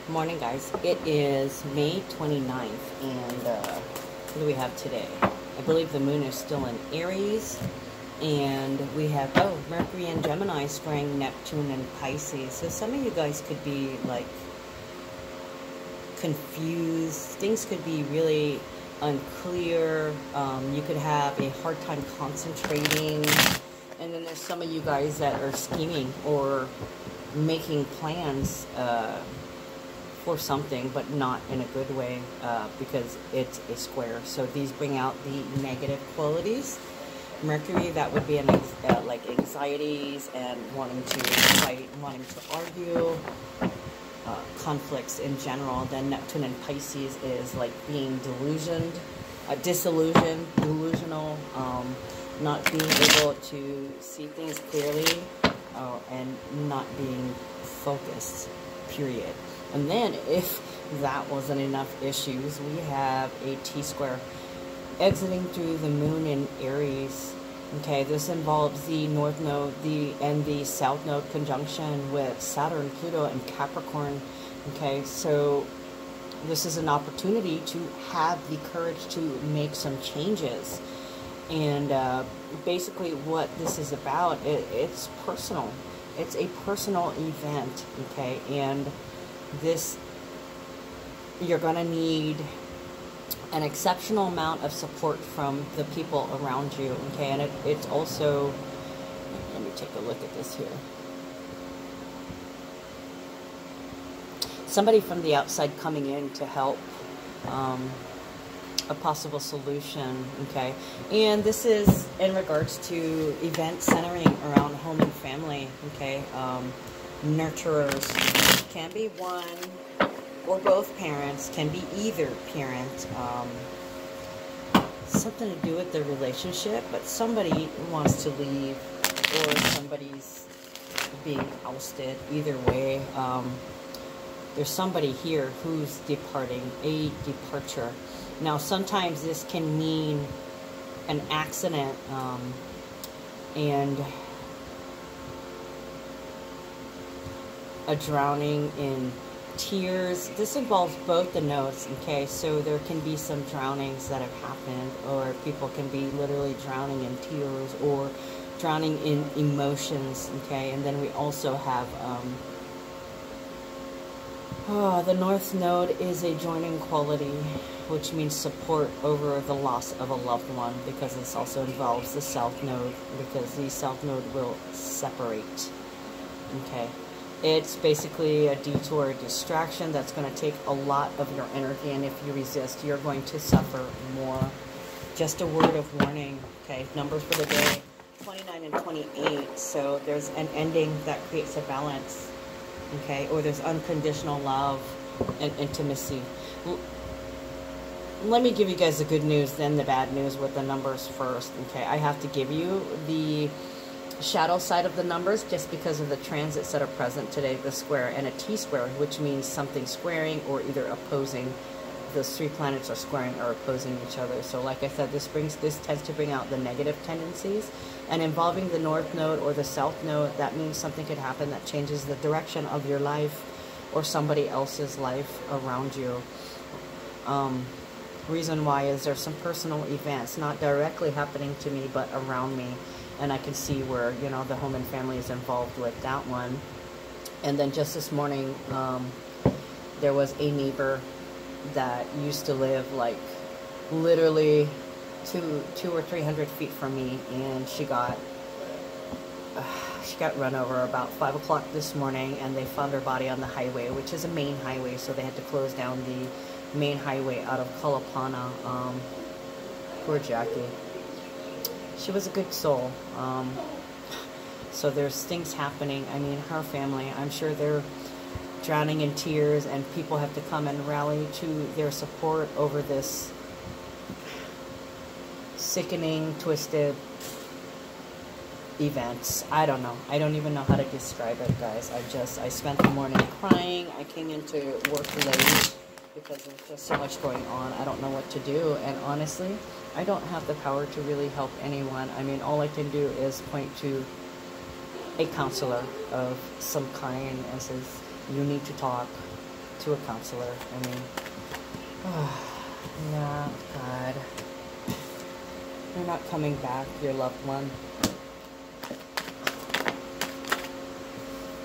Morning, guys. It is May 29th, and what do we have today? I believe the moon is still in Aries, and we have, Mercury and Gemini squaring Neptune and Pisces. So some of you guys could be, like, confused. Things could be really unclear. You could have a hard time concentrating. And then there's some of you guys that are scheming or making plans for something, but not in a good way, because it's a square. So these bring out the negative qualities. Mercury, that would be like anxieties and wanting to fight, wanting to argue, conflicts in general. Then Neptune and Pisces is like being disillusioned, delusional, not being able to see things clearly, and not being focused, period. And then, if that wasn't enough issues, we have a T-square exiting through the moon in Aries. Okay, this involves the North Node and the South Node conjunction with Saturn, Pluto, and Capricorn. Okay, so this is an opportunity to have the courage to make some changes. And basically what this is about, it's personal. It's a personal event, okay? And this, you're going to need an exceptional amount of support from the people around you, okay? And it's also, let me take a look at this here. Somebody from the outside coming in to help a possible solution, okay? And this is in regards to events centering around home and family, okay? Nurturers. Can be one or both parents, can be either parent. Something to do with the relationship, but somebody wants to leave or somebody's being ousted. Either way, there's somebody here who's departing, a departure. Now, sometimes this can mean an accident, and a drowning in tears. This involves both the nodes, okay? So there can be some drownings that have happened, or people can be literally drowning in tears or drowning in emotions, okay? And then we also have the North Node is a joining quality, which means support over the loss of a loved one, because this also involves the South Node, because the South Node will separate, okay? It's basically a detour, distraction that's going to take a lot of your energy, and if you resist, you're going to suffer more. Just a word of warning, okay? Numbers for the day, 29 and 28. So there's an ending that creates a balance, okay? Or there's unconditional love and intimacy. Let me give you guys the good news, then the bad news with the numbers first, okay? I have to give you the shadow side of the numbers just because of the transits that are present today, the square and a T-square, which means something squaring or either opposing. Those three planets are squaring or opposing each other. So like I said, this tends to bring out the negative tendencies. And involving the North Node or the South Node, that means something could happen that changes the direction of your life or somebody else's life around you. Reason why is there's some personal events, not directly happening to me, but around me. And I can see where, you know, the home and family is involved with that one. And then just this morning, there was a neighbor that used to live like literally 200 or 300 feet from me, and she got run over about 5 o'clock this morning, and they found her body on the highway, which is a main highway, so they had to close down the main highway out of Kalapana. Poor Jackie. She was a good soul. So there's things happening. I mean, her family, I'm sure they're drowning in tears, and people have to come and rally to their support over this sickening, twisted events. I don't know. I don't even know how to describe it, guys. I spent the morning crying. I came into work late because there's just so much going on. I don't know what to do, and honestly, I don't have the power to really help anyone. I mean, all I can do is point to a counselor of some kind and says, you need to talk, to a counselor. I mean, yeah, God. You're not coming back, your loved one.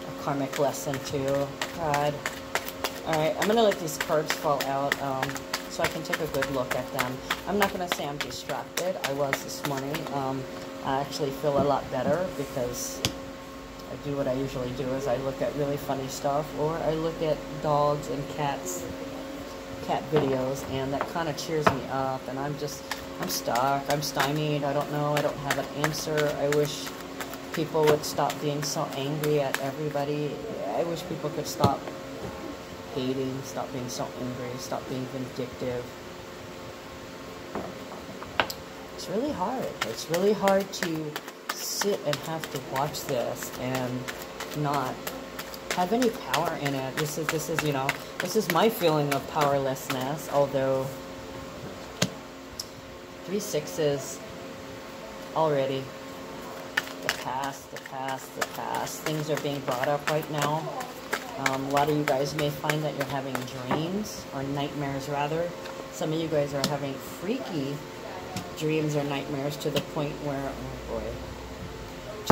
A karmic lesson too, God. Alright, I'm going to let these cards fall out so I can take a good look at them. I'm not going to say I'm distracted. I was this morning. I actually feel a lot better because I do what I usually do is I look at really funny stuff, or I look at dogs and cat videos, and that kind of cheers me up, and I'm stuck, I'm stymied, I don't know, I don't have an answer. I wish people would stop being so angry at everybody. I wish people could stop hating, stop being so angry, stop being vindictive. It's really hard. It's really hard to sit and have to watch this and not have any power in it. This is, you know, this is my feeling of powerlessness, although 3 6s already. The past. Things are being brought up right now. A lot of you guys may find that you're having dreams, or nightmares rather. Some of you guys are having freaky dreams or nightmares to the point where, oh boy,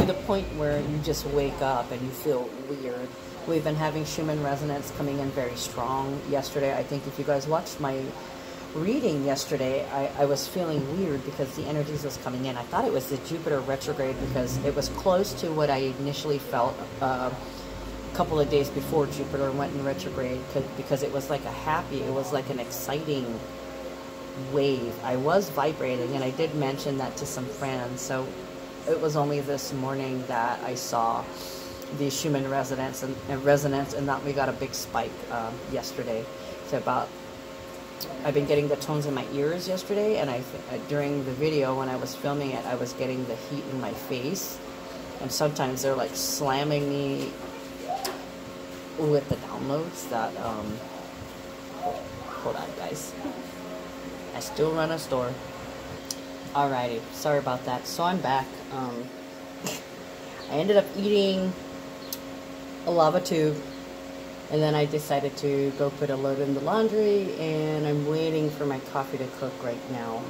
to the point where you just wake up and you feel weird. We've been having Schumann resonance coming in very strong yesterday. I think if you guys watched my reading yesterday, I was feeling weird because the energies was coming in. I thought it was the Jupiter retrograde because it was close to what I initially felt a couple of days before Jupiter went in retrograde, because it was like it was like an exciting wave. I was vibrating, and I did mention that to some friends. So it was only this morning that I saw the Schumann resonance and that we got a big spike yesterday. So I've been getting the tones in my ears yesterday, and during the video when I was filming it, I was getting the heat in my face, and sometimes they're like slamming me with the downloads that hold on guys, I still run a store. Alrighty, sorry about that. So I'm back. I ended up eating a lava tube, and then I decided to go put a load in the laundry, and I'm waiting for my coffee to cook right now.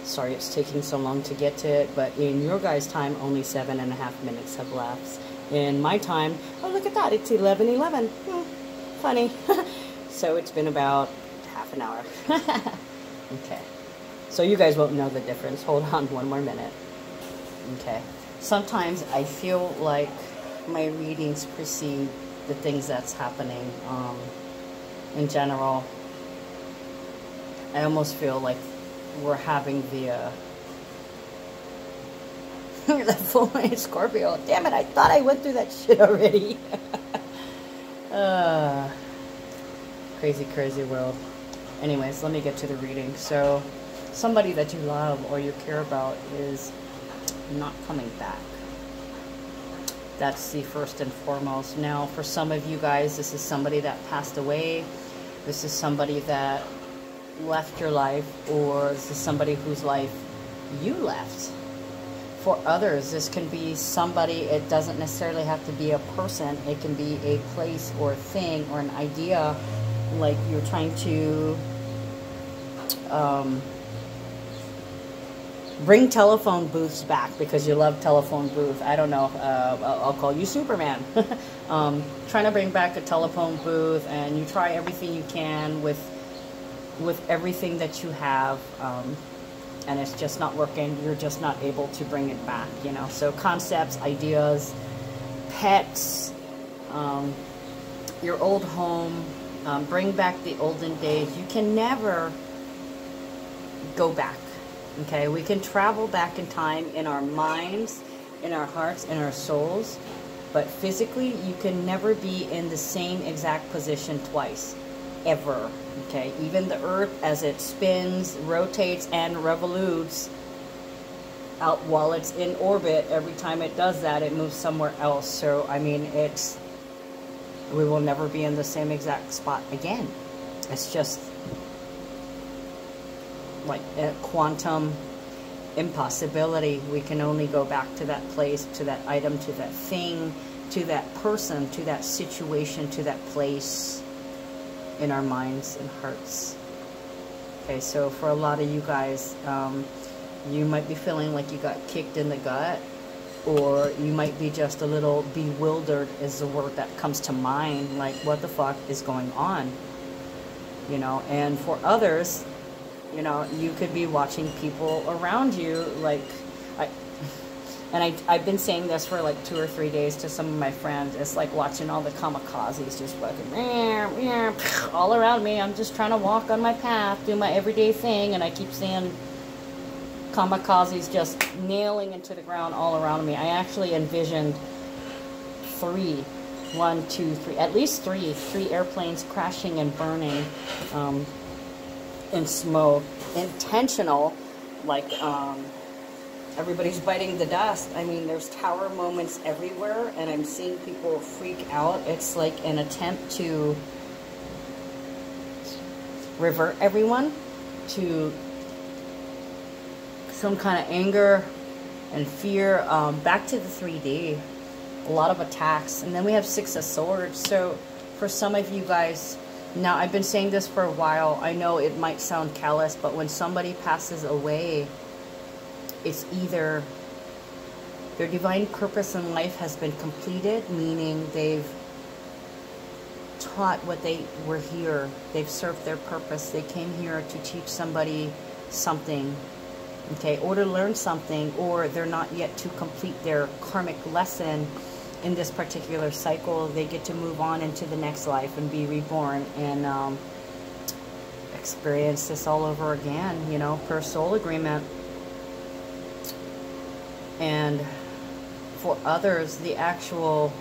Sorry it's taking so long to get to it, but in your guys' time, only 7.5 minutes have lapsed. In my time, oh look at that, it's 11:11. Funny. So it's been about half an hour. Okay. So you guys won't know the difference. Hold on one more minute. Okay. Sometimes I feel like my readings precede the things that's happening. In general, I almost feel like we're having the full moon Scorpio. Damn it, I thought I went through that shit already. Crazy, crazy world. Anyways, let me get to the reading. So, somebody that you love or you care about is not coming back. That's the first and foremost. Now, for some of you guys, this is somebody that passed away. This is somebody that left your life, or this is somebody whose life you left. For others, this can be somebody. It doesn't necessarily have to be a person. It can be a place or a thing or an idea, like you're trying to bring telephone booths back because you love telephone booth. I don't know. I'll call you Superman. Trying to bring back a telephone booth, and you try everything you can with everything that you have, and it's just not working. You're just not able to bring it back, you know. So concepts, ideas, pets, your old home, bring back the olden days. You can never go back. Okay, we can travel back in time in our minds, in our hearts, in our souls, but physically you can never be in the same exact position twice, ever. Okay, even the earth, as it spins, rotates, and revolutes out while it's in orbit, every time it does that, it moves somewhere else. So, I mean, we will never be in the same exact spot again. It's just like a quantum impossibility. We can only go back to that place, to that item, to that thing, to that person, to that situation, to that place. in our minds and hearts. Okay, so for a lot of you guys, you might be feeling like you got kicked in the gut, or you might be just a little bewildered is the word that comes to mind, like what the fuck is going on, you know. And for others, you know, you could be watching people around you, like, I've been saying this for like 2 or 3 days to some of my friends. It's like watching all the kamikazes just fucking all around me. I'm just trying to walk on my path, do my everyday thing, and I keep seeing kamikazes just nailing into the ground all around me. I actually envisioned 3, 1, 2, 3, at least 3 airplanes crashing and burning in smoke. Intentional, like, everybody's biting the dust. I mean, there's tower moments everywhere, and I'm seeing people freak out. It's like an attempt to revert everyone to some kind of anger and fear. Back to the 3D. A lot of attacks. And then we have 6 of Swords. So for some of you guys, now I've been saying this for a while. I know it might sound callous, but when somebody passes away, it's either their divine purpose in life has been completed, meaning they've taught what they were here. They've served their purpose. They came here to teach somebody something, okay, or to learn something, or they're not yet to complete their karmic lesson in this particular cycle. They get to move on into the next life and be reborn and experience this all over again, you know, per soul agreement. And for others, the actual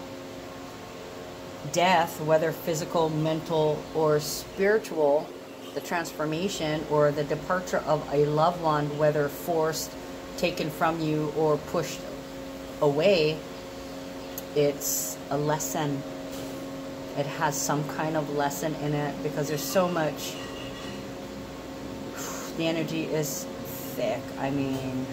death, whether physical, mental, or spiritual, the transformation or the departure of a loved one, whether forced, taken from you, or pushed away, it's a lesson. It has some kind of lesson in it, because there's so much. The energy is thick. I mean,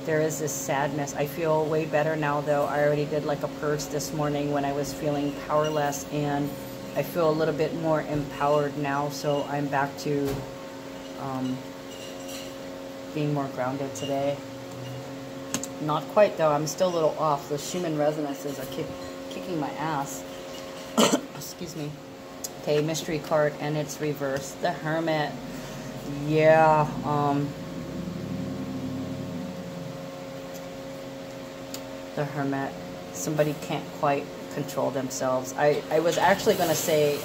there is this sadness. I feel way better now, though. I already did like a purge this morning when I was feeling powerless, and I feel a little bit more empowered now, so I'm back to being more grounded today. Not quite, though. I'm still a little off. The Schumann resonances are kicking my ass. Excuse me. Okay, mystery card, and it's reversed. The Hermit. Yeah, the Hermit. Somebody can't quite control themselves. I was actually going to say,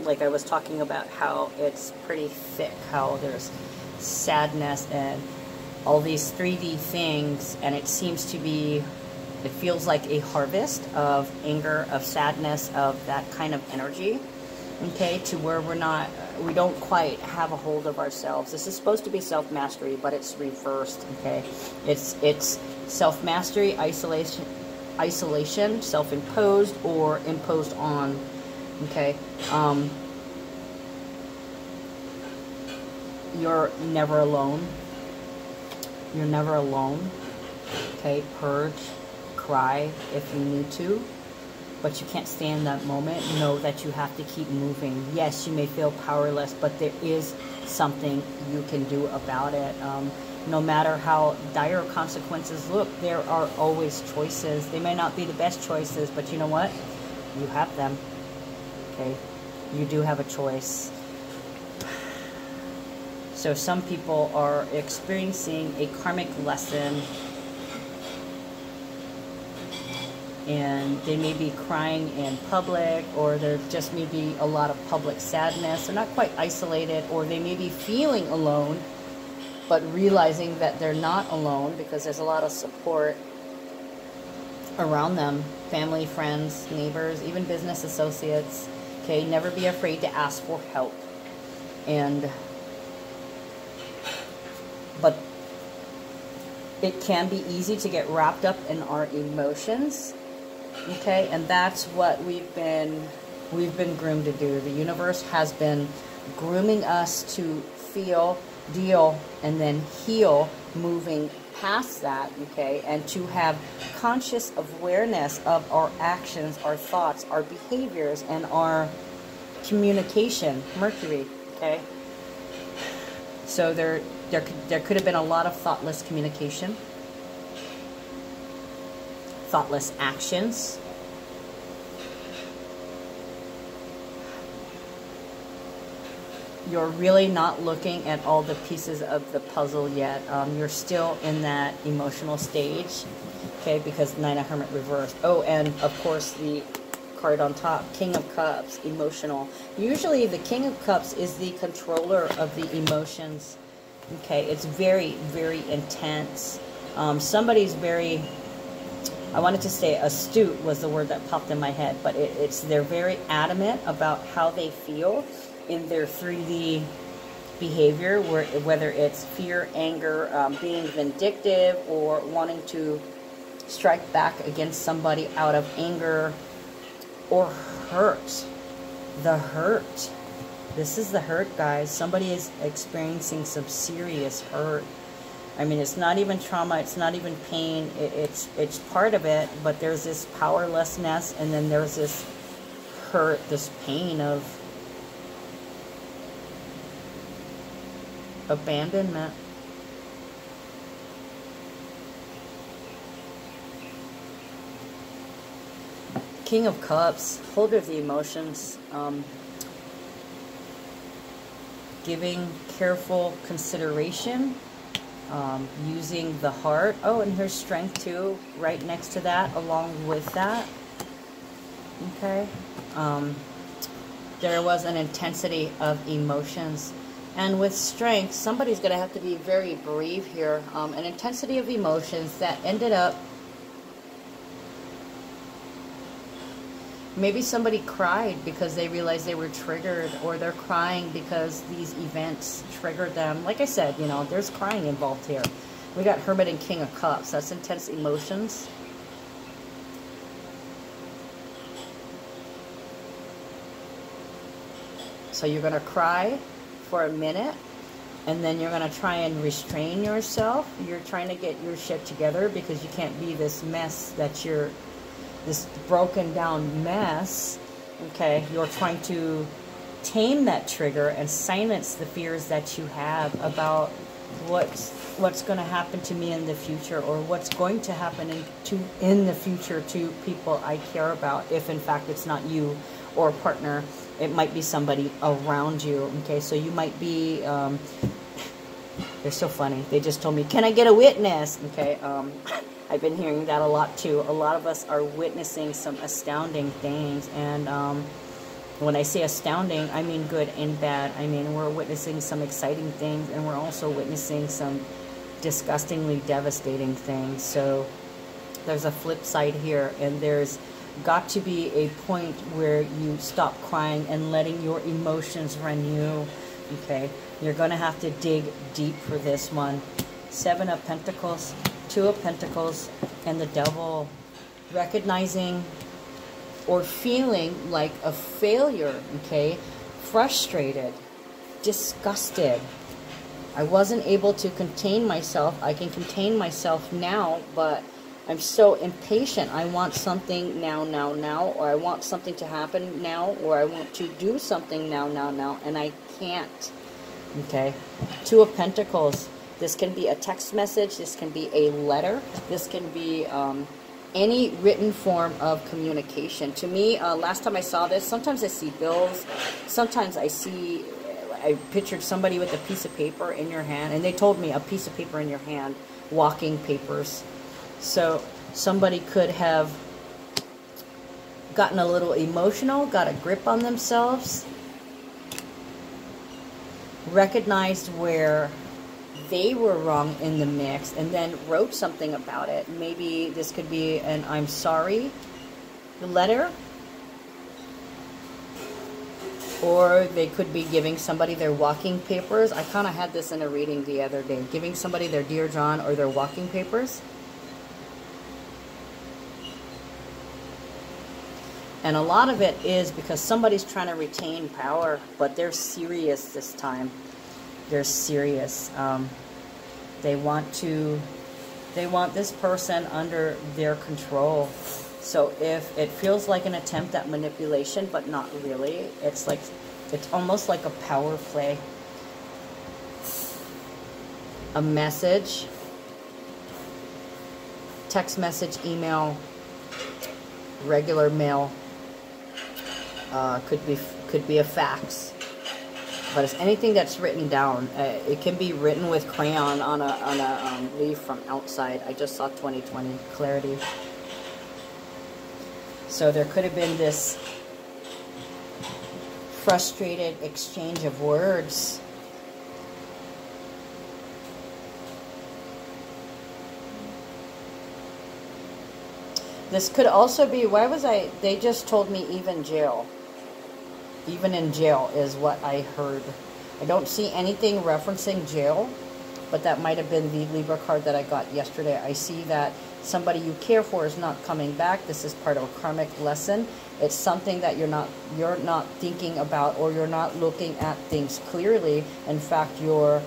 like I was talking about how it's pretty thick, how there's sadness and all these 3D things, and it seems to be, it feels like a harvest of anger, of sadness, of that kind of energy, okay, to where we don't quite have a hold of ourselves. This is supposed to be self-mastery, but it's reversed, okay? It's self-mastery, isolation, self-imposed, or imposed on, okay? You're never alone. You're never alone, okay? Purge, cry if you need to, but you can't stay in that moment. Know that you have to keep moving. Yes, you may feel powerless, but there is something you can do about it. No matter how dire consequences look, there are always choices. They may not be the best choices, but you know what? You have them, okay? You do have a choice. So some people are experiencing a karmic lesson, and they may be crying in public, or there just may be a lot of public sadness. They're not quite isolated, or they may be feeling alone, but realizing that they're not alone because there's a lot of support around them. Family, friends, neighbors, even business associates. Okay, never be afraid to ask for help. But it can be easy to get wrapped up in our emotions, okay? And that's what we've been groomed to do. The universe has been grooming us to feel, deal, and then heal, moving past that, okay? And to have conscious awareness of our actions, our thoughts, our behaviors, and our communication, Mercury, okay? So there could have been a lot of thoughtless communication, thoughtless actions. You're really not looking at all the pieces of the puzzle yet. You're still in that emotional stage, okay, because Nine of Hermit reversed. Oh, and of course the card on top, King of Cups, emotional. Usually the King of Cups is the controller of the emotions, okay? It's very, very intense. Somebody's very, I wanted to say astute was the word that popped in my head, but they're very adamant about how they feel in their 3D behavior, whether it's fear, anger, being vindictive, or wanting to strike back against somebody out of anger, or hurt. The hurt. This is the hurt, guys. Somebody is experiencing some serious hurt. I mean, it's not even trauma, it's not even pain, it's part of it, but there's this powerlessness, and then there's this hurt, this pain of abandonment. King of Cups, holder of the emotions, giving careful consideration, using the heart. Oh, and here's strength too, right next to that, along with that. Okay. There was an intensity of emotions. And with strength, somebody's going to have to be very brave here. An intensity of emotions that ended up, maybe somebody cried because they realized they were triggered, or they're crying because these events triggered them. Like I said, you know, there's crying involved here. We got Hermit and King of Cups. That's intense emotions. So you're going to cry for a minute, and then you're going to try and restrain yourself. You're trying to get your shit together because you can't be this mess that you're, this broken down mess, okay? You're trying to tame that trigger and silence the fears that you have about what's going to happen to me in the future, or what's going to happen in the future to people I care about, if in fact it's not you or a partner. It might be somebody around you, okay? So you might be, they're so funny. They just told me, can I get a witness? Okay, I've been hearing that a lot too. A lot of us are witnessing some astounding things. And when I say astounding, I mean good and bad. I mean, we're witnessing some exciting things, and we're also witnessing some disgustingly devastating things. So there's a flip side here, and there's got to be a point where you stop crying and letting your emotions run you, okay? You're going to have to dig deep for this one. 7 of Pentacles, 2 of Pentacles, and the Devil. Recognizing or feeling like a failure, okay? Frustrated, disgusted. I wasn't able to contain myself. I can contain myself now, but I'm so impatient. I want something now, or I want something to happen now, or I want to do something now, and I can't. Okay? 2 of Pentacles. This can be a text message. This can be a letter. This can be any written form of communication. To me, last time I saw this, sometimes I see bills. Sometimes I pictured somebody with a piece of paper in your hand, and they told me a piece of paper in your hand, walking papers. So somebody could have gotten a little emotional, got a grip on themselves, recognized where they were wrong in the mix, and then wrote something about it. Maybe this could be an I'm sorry letter, or they could be giving somebody their walking papers. I kind of had this in a reading the other day, giving somebody their Dear John or their walking papers. And a lot of it is because somebody's trying to retain power, but they're serious this time. They're serious. They want this person under their control. So if it feels like an attempt at manipulation, but not really, it's almost like a power play. A message, text message, email, regular mail, could be a fax. But it's anything that's written down. It can be written with crayon on a leaf from outside. I just saw 2020 clarity. So there could have been this frustrated exchange of words. This could also be, they just told me even jail. Even in jail is what I heard. I don't see anything referencing jail, but that might have been the Libra card that I got yesterday. I see that somebody you care for is not coming back. This is part of a karmic lesson. It's something that you're not thinking about, or you're not looking at things clearly. In fact, you're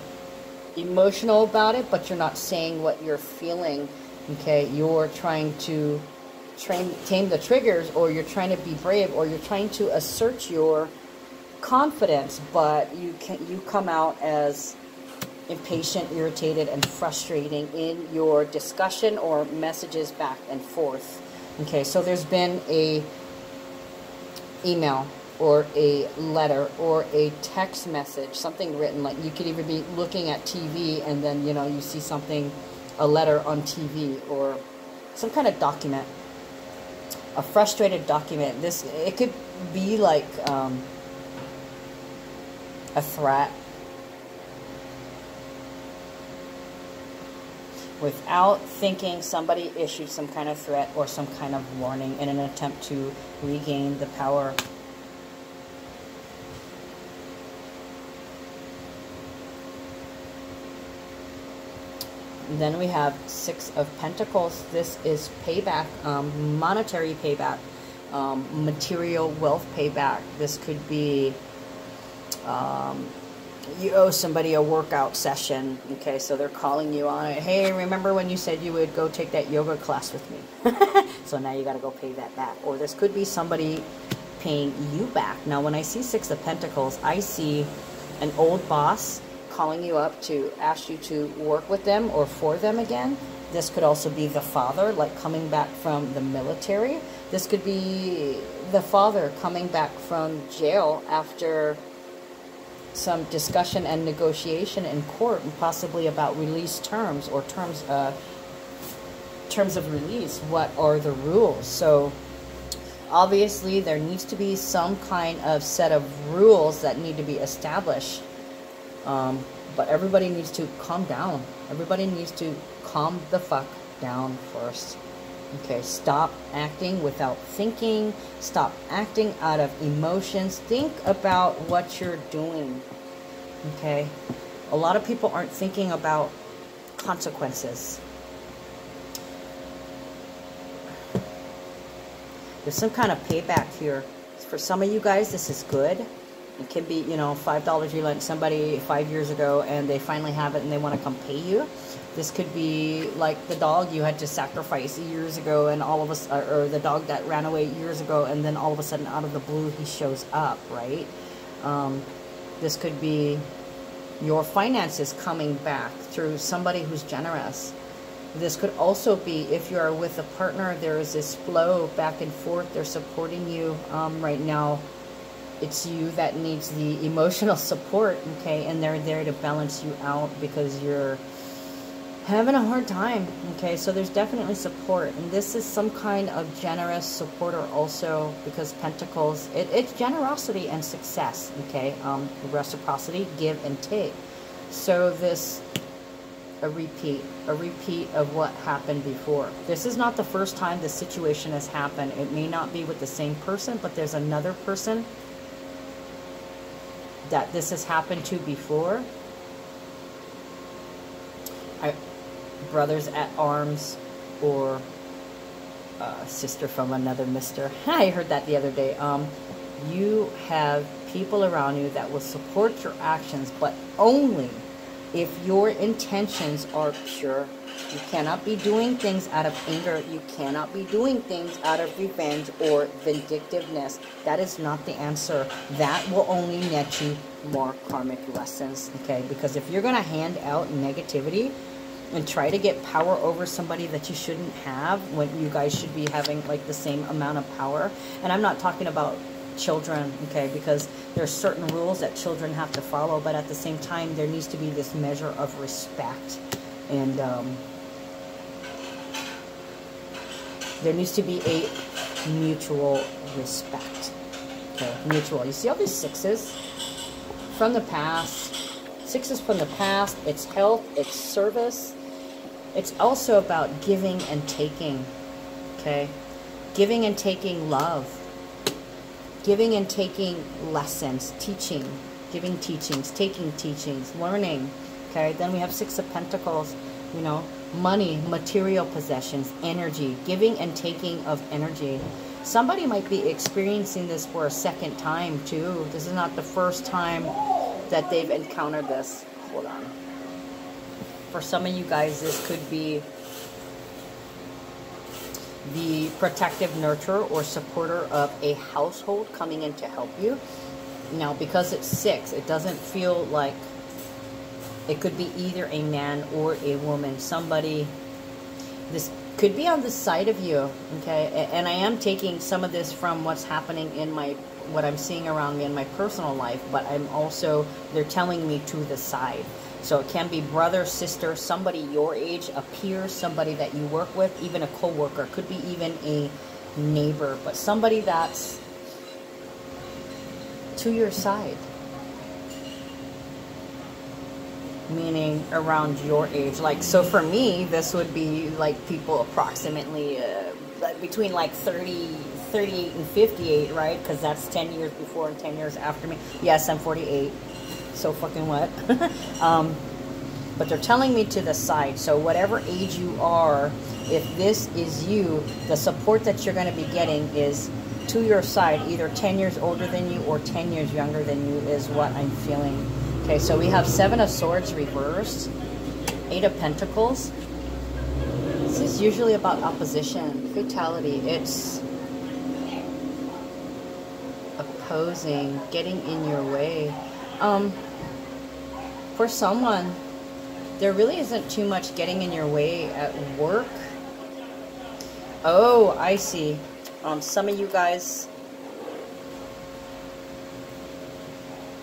emotional about it, but you're not saying what you're feeling. Okay, you're trying to tame the triggers, or you're trying to be brave, or you're trying to assert your confidence, but you come out as impatient, irritated, and frustrating in your discussion or messages back and forth. Okay, so there's been a email or a letter or a text message, something written. Like, you could even be looking at TV and then, you know, you see something, a letter on TV, or some kind of document. A frustrated document. It could be like a threat. Without thinking, somebody issued some kind of threat or some kind of warning in an attempt to regain the power. And then we have Six of Pentacles. This is payback, monetary payback, material wealth payback. This could be you owe somebody a workout session. Okay, so they're calling you on it. Hey, remember when you said you would go take that yoga class with me? So now you got to go pay that back. Or this could be somebody paying you back. Now, when I see Six of Pentacles, I see an old boss calling you up to ask you to work with them or for them again. This could also be the father, like coming back from the military. This could be the father coming back from jail after some discussion and negotiation in court, and possibly about release terms, or terms of release. What are the rules? So obviously there needs to be some kind of set of rules that need to be established. But everybody needs to calm down. Everybody needs to calm the fuck down first. Okay, stop acting without thinking. Stop acting out of emotions. Think about what you're doing. Okay? A lot of people aren't thinking about consequences. There's some kind of payback here. For some of you guys, this is good. It can be, you know, $5 you lent somebody 5 years ago and they finally have it and they want to come pay you. This could be like the dog you had to sacrifice years ago, and all of us, or the dog that ran away years ago, and then all of a sudden out of the blue he shows up, right? This could be your finances coming back through somebody who's generous. This could also be if you are with a partner, there is this flow back and forth. They're supporting you right now. It's you that needs the emotional support, okay? And they're there to balance you out because you're having a hard time, okay? So there's definitely support. And this is some kind of generous supporter also, because Pentacles, it's generosity and success, okay? Reciprocity, give and take. So this, a repeat of what happened before. This is not the first time this situation has happened. It may not be with the same person, but there's another person that this has happened to before. Brothers at arms, or sister from another mister. I heard that the other day. You have people around you that will support your actions, but only if your intentions are pure. You cannot be doing things out of anger. You cannot be doing things out of revenge or vindictiveness. That is not the answer. That will only net you more karmic lessons, okay? Because if you're going to hand out negativity and try to get power over somebody that you shouldn't have, when you guys should be having like the same amount of power. And I'm not talking about children, okay, because there's certain rules that children have to follow, but at the same time there needs to be this measure of respect, and there needs to be a mutual respect, okay, mutual. You see all these sixes from the past, sixes from the past. It's health, it's service, it's also about giving and taking, okay, giving and taking love, giving and taking lessons, teaching, giving teachings, taking teachings, learning, okay? Then we have Six of Pentacles, you know, money, material possessions, energy, giving and taking of energy. Somebody might be experiencing this for a second time, too. This is not the first time that they've encountered this. Hold on. For some of you guys, this could be the protective nurturer or supporter of a household coming in to help you. Now, because it's 6, it doesn't feel like it could be either a man or a woman. Somebody, this could be on the side of you, okay? And I am taking some of this from what's happening in my, what I'm seeing around me in my personal life, but I'm also, they're telling me to the side. So it can be brother, sister, somebody your age, a peer, somebody that you work with, even a co-worker. Could be even a neighbor, but somebody that's to your side. Meaning around your age. Like, so for me, this would be like people approximately between like 38 and 58, right? Because that's 10 years before and 10 years after me. Yes, I'm 48. So fucking what? But they're telling me to the side. So whatever age you are, if this is you, the support that you're going to be getting is to your side, either 10 years older than you or 10 years younger than you is what I'm feeling. Okay, so we have 7 of Swords reversed, 8 of Pentacles. This is usually about opposition, fatality. It's opposing, getting in your way. For someone, there really isn't too much getting in your way at work. Oh, I see. Some of you guys,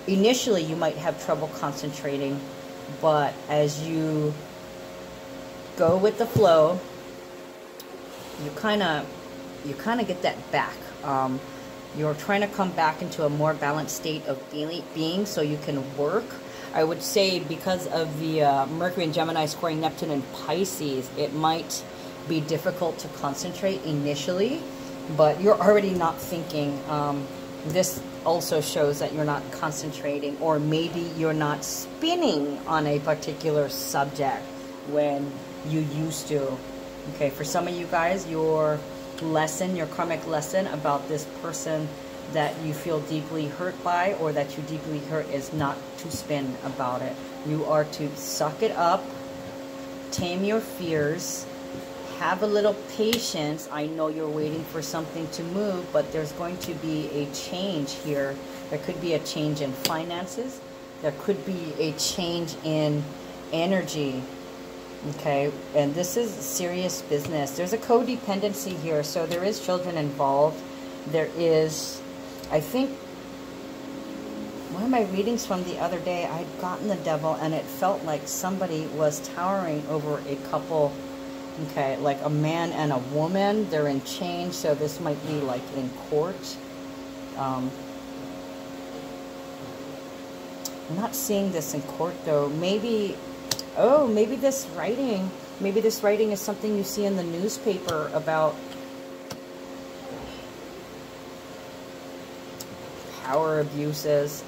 initially you might have trouble concentrating, but as you go with the flow, you kind of get that back. You're trying to come back into a more balanced state of being so you can work. I would say because of the Mercury and Gemini squaring Neptune and Pisces, it might be difficult to concentrate initially, but you're already not thinking. This also shows that you're not concentrating, or maybe you're not spinning on a particular subject when you used to. Okay, for some of you guys, your lesson, your karmic lesson about this person that you feel deeply hurt by or that you deeply hurt is not to spin about it. You are to suck it up, tame your fears, have a little patience. I know you're waiting for something to move, but there's going to be a change here. There could be a change in finances. There could be a change in energy. Okay, and this is serious business. There's a codependency here, so there is children involved. There is, I think, one of my readings from the other day, I'd gotten the devil, and it felt like somebody was towering over a couple. Okay, like a man and a woman. They're in chains, so this might be like in court. I'm not seeing this in court, though. Maybe... Oh, maybe this writing is something you see in the newspaper about power abuses,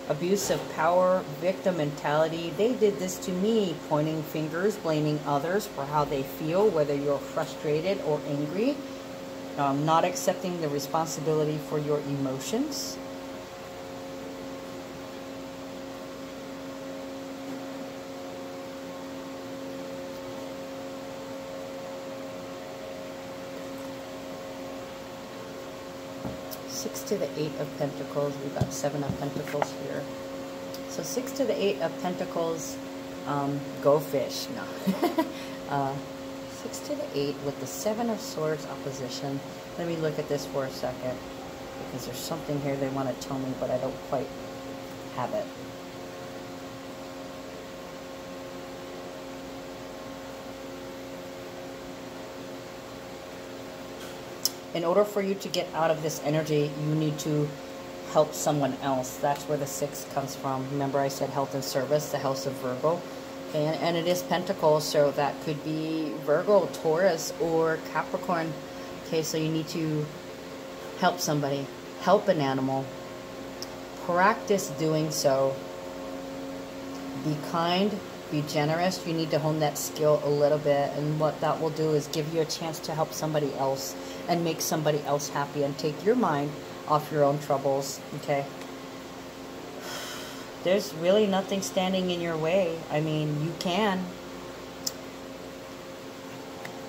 abuse of power, victim mentality. They did this to me, pointing fingers, blaming others for how they feel, whether you're frustrated or angry, not accepting the responsibility for your emotions. 6 to the 8 of Pentacles. We've got 7 of Pentacles here. So 6 to the 8 of Pentacles, go fish. No. 6 to the 8 with the 7 of Swords opposition. Let me look at this for a second, because there's something here they want to tell me, but I don't quite have it. In order for you to get out of this energy, you need to help someone else. That's where the 6 comes from. Remember I said health and service, the house of Virgo. And it is Pentacles, so that could be Virgo, Taurus, or Capricorn. Okay, so you need to help somebody, help an animal. Practice doing so. Be kind, be generous. You need to hone that skill a little bit, and what that will do is give you a chance to help somebody else and make somebody else happy and take your mind off your own troubles, okay? There's really nothing standing in your way. I mean, you can.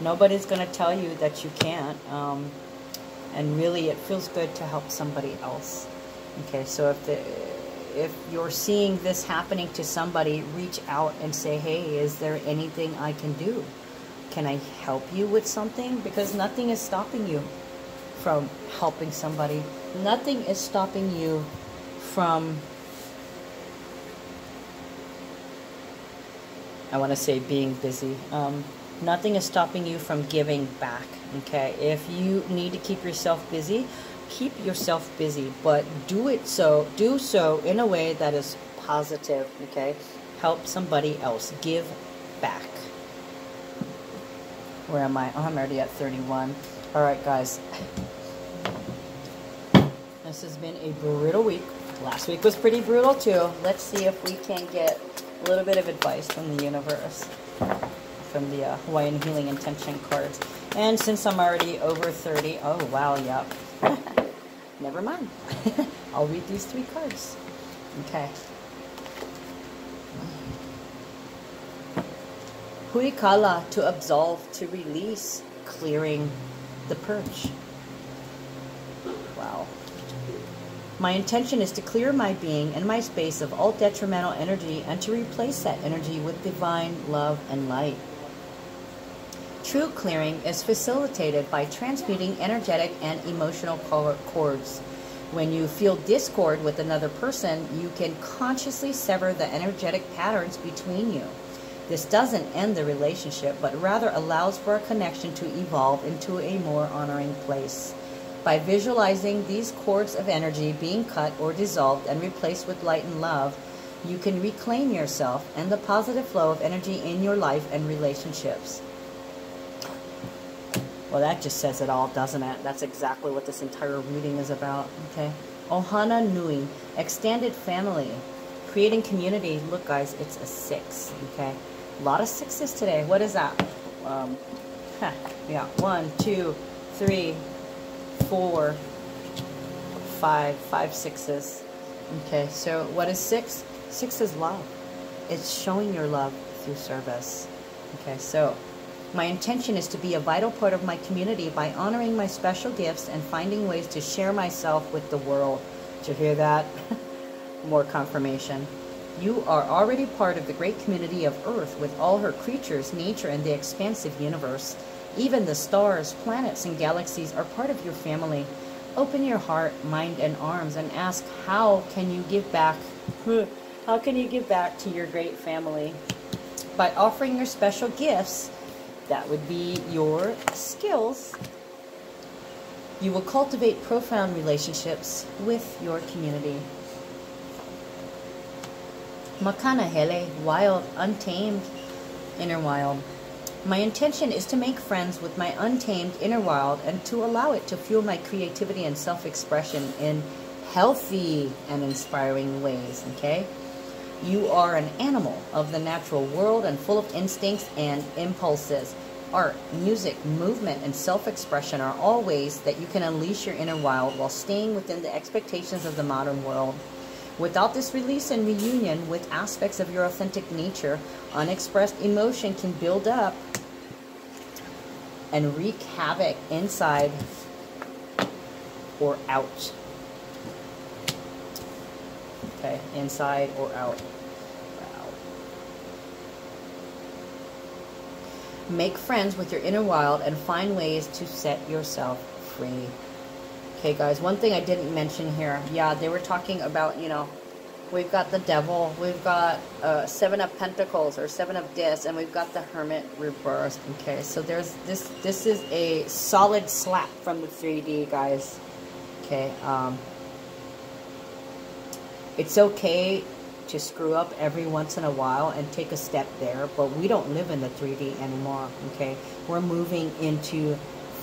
Nobody's going to tell you that you can't. And really, it feels good to help somebody else. Okay, so if you're seeing this happening to somebody, reach out and say, hey, is there anything I can do? Can I help you with something? Because nothing is stopping you from helping somebody. Nothing is stopping you from, I want to say, being busy. Nothing is stopping you from giving back, okay? If you need to keep yourself busy, keep yourself busy, but do so in a way that is positive, okay? Help somebody else. Give back. Where am I? Oh, I'm already at 31. All right, guys. This has been a brutal week. Last week was pretty brutal, too. Let's see if we can get a little bit of advice from the universe, from the Hawaiian Healing Intention cards. And since I'm already over 30, oh, wow, yep. Never mind. I'll read these 3 cards. Okay. Huikala, to absolve, to release, clearing the purge. Wow. My intention is to clear my being and my space of all detrimental energy and to replace that energy with divine love and light. True clearing is facilitated by transmuting energetic and emotional cords. When you feel discord with another person, you can consciously sever the energetic patterns between you. This doesn't end the relationship, but rather allows for a connection to evolve into a more honoring place. By visualizing these cords of energy being cut or dissolved and replaced with light and love, you can reclaim yourself and the positive flow of energy in your life and relationships. Well, that just says it all, doesn't it? That's exactly what this entire reading is about, okay? Ohana Nui, extended family, creating community. Look, guys, it's a 6, okay? A lot of 6s today. What is that? We got 1, 2, 3, 4, 5 6s. Okay, so what is 6? 6 is love. It's showing your love through service. Okay, so my intention is to be a vital part of my community by honoring my special gifts and finding ways to share myself with the world. Did you hear that? More confirmation. You are already part of the great community of Earth with all her creatures, nature, and the expansive universe. Even the stars, planets, and galaxies are part of your family. Open your heart, mind, and arms and ask, how can you give back? How can you give back to your great family? By offering your special gifts, that would be your skills, you will cultivate profound relationships with your community. Makanahele, wild, untamed, inner wild. My intention is to make friends with my untamed inner wild and to allow it to fuel my creativity and self-expression in healthy and inspiring ways, okay? You are an animal of the natural world and full of instincts and impulses. Art, music, movement, and self-expression are all ways that you can unleash your inner wild while staying within the expectations of the modern world. Without this release and reunion with aspects of your authentic nature, unexpressed emotion can build up and wreak havoc inside or out. Okay, inside or out. Make friends with your inner wild and find ways to set yourself free. Okay, guys, one thing I didn't mention here. Yeah, they were talking about, you know, we've got the devil, we've got Seven of Pentacles or Seven of Discs, and we've got the Hermit reversed. Okay, so there's this is a solid slap from the 3D, guys. Okay, it's okay to screw up every once in a while and take a step there, but we don't live in the 3D anymore. Okay, we're moving into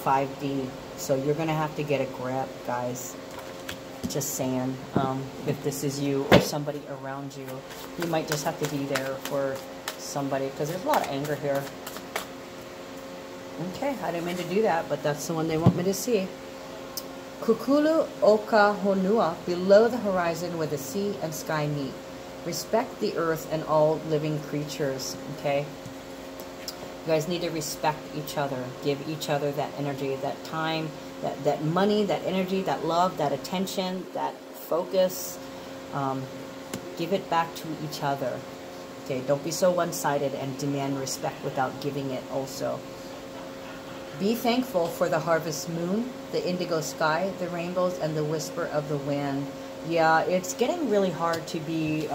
5D, so you're gonna have to get a grip, guys. Just saying, if this is you or somebody around you, you might just have to be there for somebody, because there's a lot of anger here. Okay, I didn't mean to do that, but that's the one they want me to see. Kukulu oka honua, below the horizon where the sea and sky meet. Respect the earth and all living creatures, okay? You guys need to respect each other. Give each other that energy, that time, that money, that energy, that love, that attention, that focus. Give it back to each other. Okay, don't be so one-sided and demand respect without giving it also. Be thankful for the harvest moon, the indigo sky, the rainbows, and the whisper of the wind. Yeah, it's getting really hard to be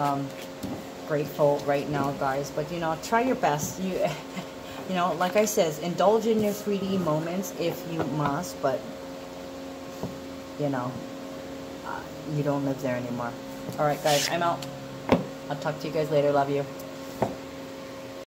grateful right now, guys. But, you know, try your best. You know, like I said, indulge in your 3D moments if you must. But, you know, you don't live there anymore. All right, guys, I'm out. I'll talk to you guys later. Love you.